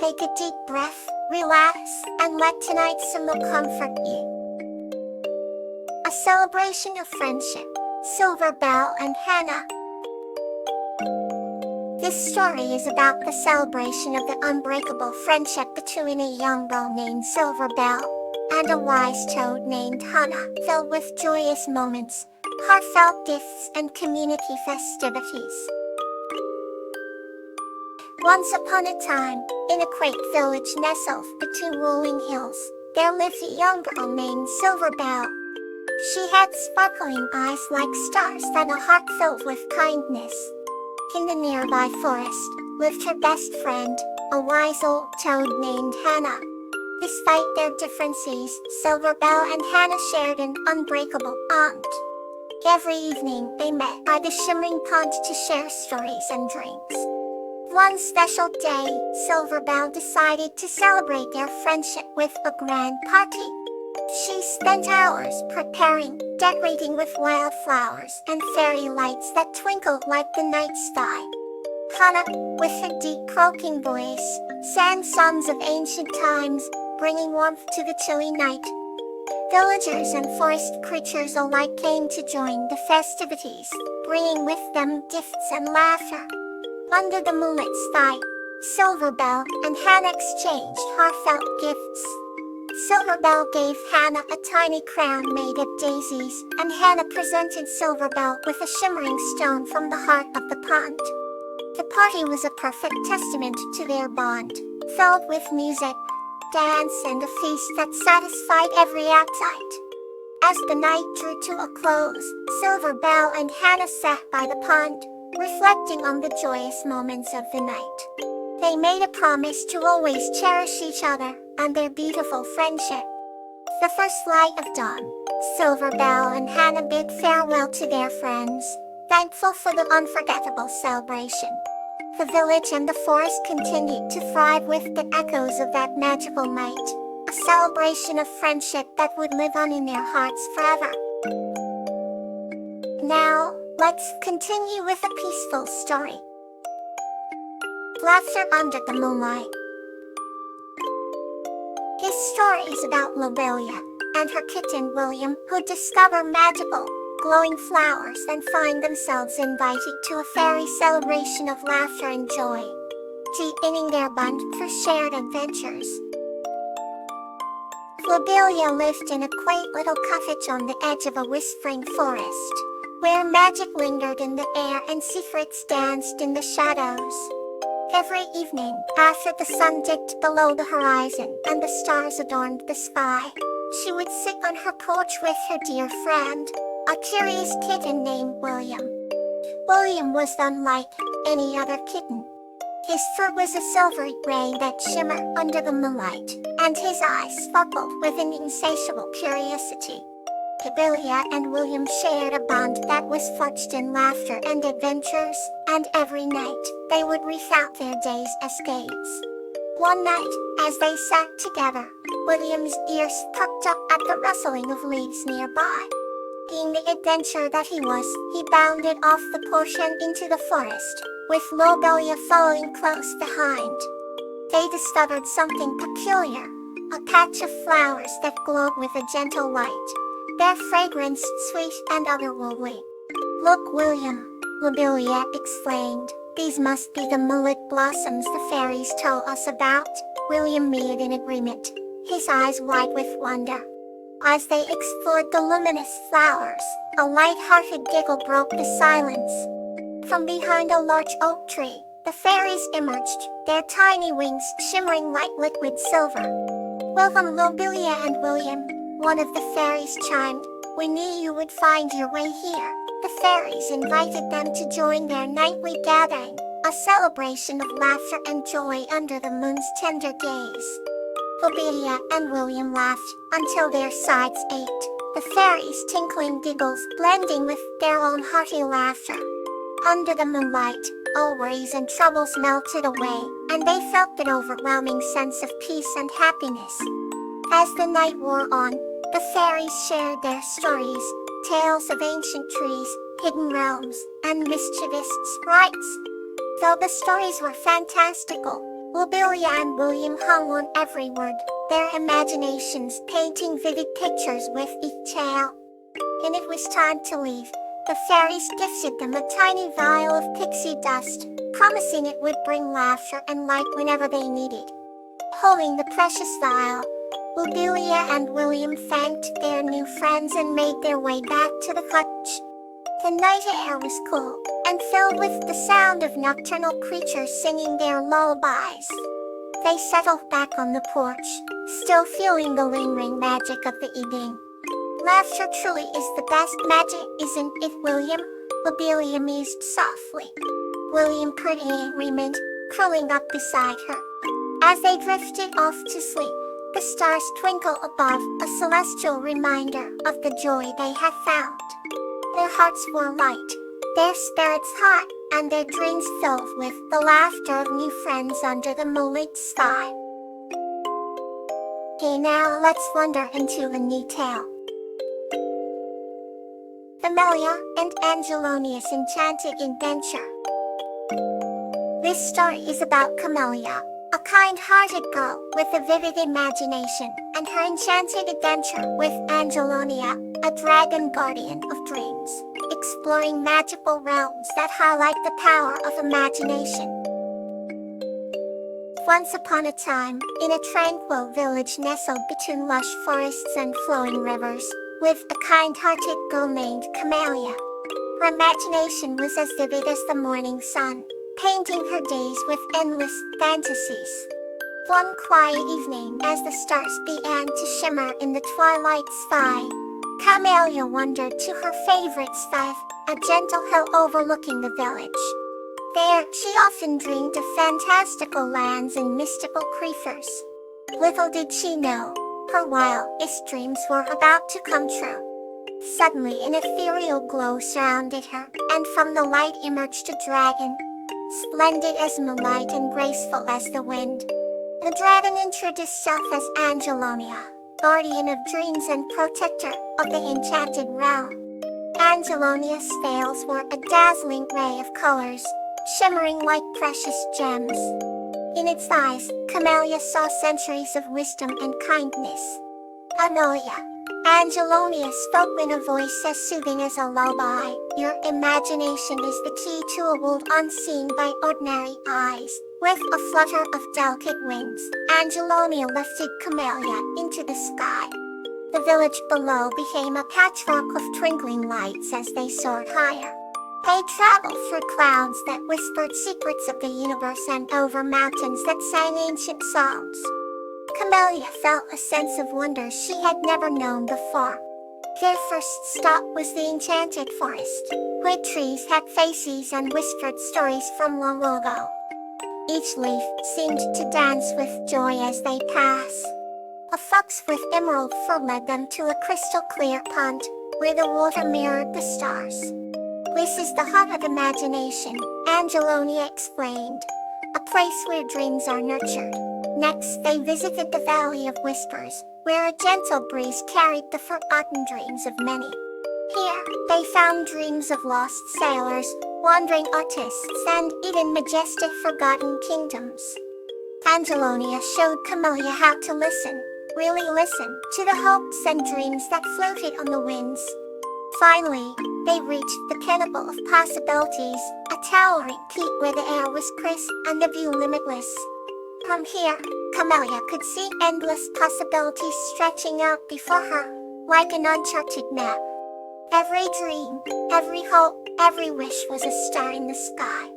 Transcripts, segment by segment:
Take a deep breath, relax, and let tonight's symbol comfort you. A celebration of friendship, Silver Bell and Hannah. This story is about the celebration of the unbreakable friendship between a young girl named Silver Bell and a wise toad named Hannah, filled with joyous moments, heartfelt gifts, and community festivities. Once upon a time, in a quaint village nestled between rolling hills, there lived a young girl named Silver Bell. She had sparkling eyes like stars and a heart filled with kindness. In the nearby forest lived her best friend, a wise old toad named Hannah. Despite their differences, Silver Bell and Hannah shared an unbreakable bond. Every evening they met by the shimmering pond to share stories and drinks. One special day, Silver Bell decided to celebrate their friendship with a grand party. She spent hours preparing, decorating with wildflowers and fairy lights that twinkled like the night sky. Hannah, with her deep croaking voice, sang songs of ancient times, bringing warmth to the chilly night. Villagers and forest creatures alike came to join the festivities, bringing with them gifts and laughter. Under the moonlit sky, Silver Bell and Hannah exchanged heartfelt gifts. Silver Bell gave Hannah a tiny crown made of daisies, and Hannah presented Silver Bell with a shimmering stone from the heart of the pond. The party was a perfect testament to their bond, filled with music, dance, and a feast that satisfied every appetite. As the night drew to a close, Silver Bell and Hannah sat by the pond, reflecting on the joyous moments of the night. They made a promise to always cherish each other and their beautiful friendship. The first light of dawn, Silver Bell and Hannah bid farewell to their friends, thankful for the unforgettable celebration. The village and the forest continued to thrive with the echoes of that magical night, a celebration of friendship that would live on in their hearts forever. Now, let's continue with a peaceful story. Laughter Under the Moonlight. This story is about Lobelia and her kitten William, who discover magical, glowing flowers and find themselves invited to a fairy celebration of laughter and joy, deepening their bond through shared adventures. Lobelia lived in a quaint little cottage on the edge of a whispering forest, where magic lingered in the air and secrets danced in the shadows. Every evening, after the sun dipped below the horizon and the stars adorned the sky, she would sit on her porch with her dear friend, a curious kitten named William. William was unlike any other kitten. His fur was a silvery gray that shimmered under the moonlight, and his eyes sparkled with an insatiable curiosity. Lobelia and William shared a bond that was forged in laughter and adventures, and every night they would recount their day's escapes. One night, as they sat together, William's ears perked up at the rustling of leaves nearby. Being the adventurer that he was, he bounded off the porch and into the forest, with Lobelia following close behind. They discovered something peculiar, a patch of flowers that glowed with a gentle light, their fragrance sweet and otherworldly. "Look, William," Lobelia exclaimed, "these must be the mullet blossoms the fairies told us about." William made in agreement, his eyes wide with wonder. As they explored the luminous flowers, a light-hearted giggle broke the silence. From behind a large oak tree, the fairies emerged, their tiny wings shimmering like liquid silver. "Welcome, Lobelia and William," one of the fairies chimed. "We knew you would find your way here." The fairies invited them to join their nightly gathering, a celebration of laughter and joy under the moon's tender gaze. Lobelia and William laughed until their sides ached, the fairies' tinkling giggles blending with their own hearty laughter. Under the moonlight, all worries and troubles melted away, and they felt an overwhelming sense of peace and happiness. As the night wore on, the fairies shared their stories, tales of ancient trees, hidden realms, and mischievous sprites. Though the stories were fantastical, Lobelia and William hung on every word, their imaginations painting vivid pictures with each tale. When it was time to leave, the fairies gifted them a tiny vial of pixie dust, promising it would bring laughter and light whenever they needed. Holding the precious vial, Lobelia and William thanked their new friends and made their way back to the cottage. The night air was cool and filled with the sound of nocturnal creatures singing their lullabies. They settled back on the porch, still feeling the lingering magic of the evening. Laughter truly is the best magic, isn't it, William? Lobelia mused softly. William pretty remained, curling up beside her. As they drifted off to sleep, the stars twinkled above, a celestial reminder of the joy they had found. Their hearts were light, their spirits high, and their dreams filled with the laughter of new friends under the moonlit sky. Okay, now let's wander into a new tale. Camellia and Angelonia's Enchanting Adventure. This story is about Camellia, a kind-hearted girl with a vivid imagination, and her enchanted adventure with Angelonia, a dragon guardian of dreams, exploring magical realms that highlight the power of imagination. Once upon a time, in a tranquil village nestled between lush forests and flowing rivers, lived a kind-hearted girl named Camellia. Her imagination was as vivid as the morning sun, painting her days with endless fantasies. One quiet evening, as the stars began to shimmer in the twilight sky, Camellia wandered to her favorite spot, a gentle hill overlooking the village. There, she often dreamed of fantastical lands and mystical creatures. Little did she know, her wildest dreams were about to come true. Suddenly, an ethereal glow surrounded her, and from the light emerged a dragon, splendid as moonlight and graceful as the wind. The dragon introduced itself as Angelonia, guardian of dreams and protector of the enchanted realm. Angelonia's scales were a dazzling ray of colors, shimmering like precious gems. In its eyes, Camellia saw centuries of wisdom and kindness. Camellia, Angelonia spoke in a voice as soothing as a lullaby. Your imagination is the key to a world unseen by ordinary eyes. With a flutter of delicate wings, Angelonia lifted Camellia into the sky. The village below became a patchwork of twinkling lights as they soared higher. They traveled through clouds that whispered secrets of the universe and over mountains that sang ancient songs. Camellia felt a sense of wonder she had never known before. Their first stop was the enchanted forest, where trees had faces and whispered stories from long ago. Each leaf seemed to dance with joy as they passed. A fox with emerald fur led them to a crystal-clear pond, where the water mirrored the stars. This is the heart of imagination, Angelonia explained, a place where dreams are nurtured. Next, they visited the Valley of Whispers, where a gentle breeze carried the forgotten dreams of many. Here, they found dreams of lost sailors, wandering artists, and even majestic forgotten kingdoms. Angelonia showed Camellia how to listen, really listen, to the hopes and dreams that floated on the winds. Finally, they reached the pinnacle of possibilities, a towering peak where the air was crisp and the view limitless. From here, Camellia could see endless possibilities stretching out before her, like an uncharted map. Every dream, every hope, every wish was a star in the sky.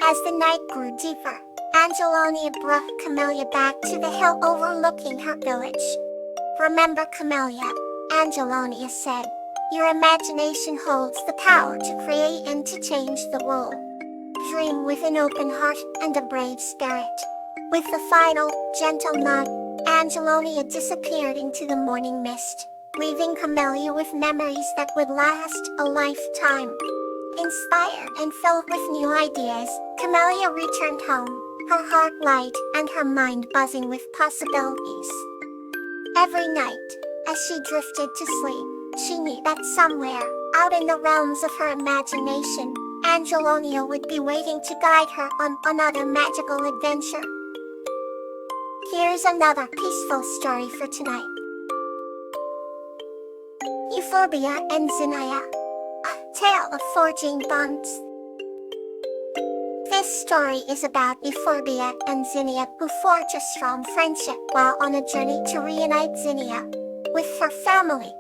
As the night grew deeper, Angelonia brought Camellia back to the hill overlooking her village. Remember, Camellia, Angelonia said, your imagination holds the power to create and to change the world. Dream with an open heart and a brave spirit. With a final, gentle nod, Angelonia disappeared into the morning mist, leaving Camellia with memories that would last a lifetime. Inspired and filled with new ideas, Camellia returned home, her heart light and her mind buzzing with possibilities. Every night, as she drifted to sleep, she knew that somewhere, out in the realms of her imagination, Angelonia would be waiting to guide her on another magical adventure. Here's another peaceful story for tonight. Euphorbia and Zinnia, a tale of forging bonds. This story is about Euphorbia and Zinnia, who forge a strong friendship while on a journey to reunite Zinnia with her family.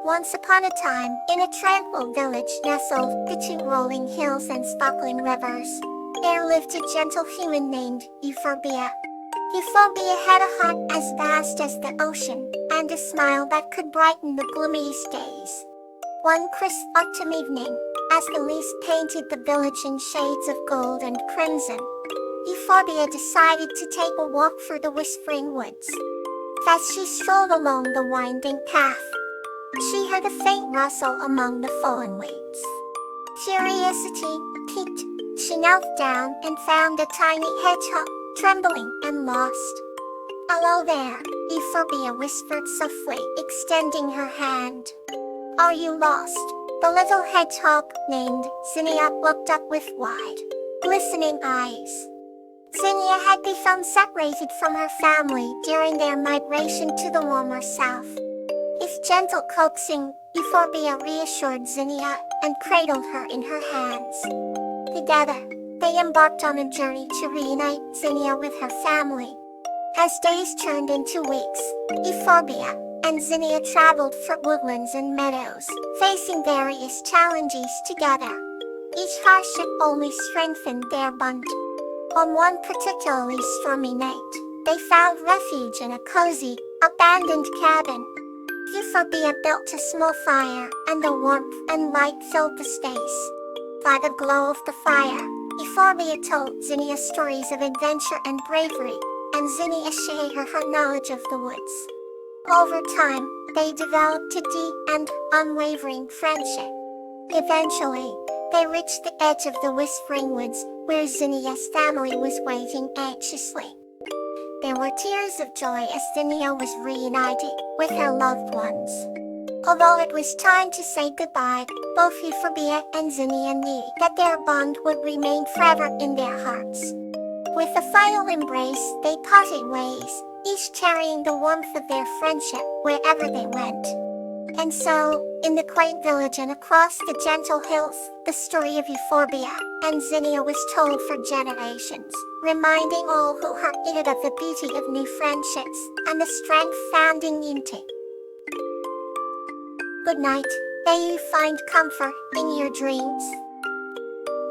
Once upon a time, in a tranquil village nestled between rolling hills and sparkling rivers, there lived a gentle human named Euphorbia. Euphorbia had a heart as vast as the ocean, and a smile that could brighten the gloomiest days. One crisp autumn evening, as the leaves painted the village in shades of gold and crimson, Euphorbia decided to take a walk through the whispering woods. As she strolled along the winding path, she heard a faint rustle among the fallen leaves. Curiosity piqued, she knelt down and found a tiny hedgehog, trembling and lost. "Hello there," Euphorbia whispered softly, extending her hand. "Are you lost?" The little hedgehog, named Zinnia, looked up with wide, glistening eyes. Zinnia had become separated from her family during their migration to the warmer south. With gentle coaxing, Euphorbia reassured Zinnia and cradled her in her hands. Together, they embarked on a journey to reunite Zinnia with her family. As days turned into weeks, Euphorbia and Zinnia traveled through woodlands and meadows, facing various challenges together. Each hardship only strengthened their bond. On one particularly stormy night, they found refuge in a cozy, abandoned cabin. Euphorbia built a small fire, and the warmth and light filled the space. By the glow of the fire, Euphorbia told Zinnia stories of adventure and bravery, and Zinnia shared her knowledge of the woods. Over time, they developed a deep and unwavering friendship. Eventually, they reached the edge of the whispering woods, where Zinnia's family was waiting anxiously. There were tears of joy as Zinnia was reunited with her loved ones. Although it was time to say goodbye, both Euphorbia and Zinnia knew that their bond would remain forever in their hearts. With a final embrace, they parted ways, each carrying the warmth of their friendship wherever they went. And so, in the quaint village and across the gentle hills, the story of Euphorbia and Zinnia was told for generations, reminding all who heard it of the beauty of new friendships and the strength found in unity. Good night. May you find comfort in your dreams.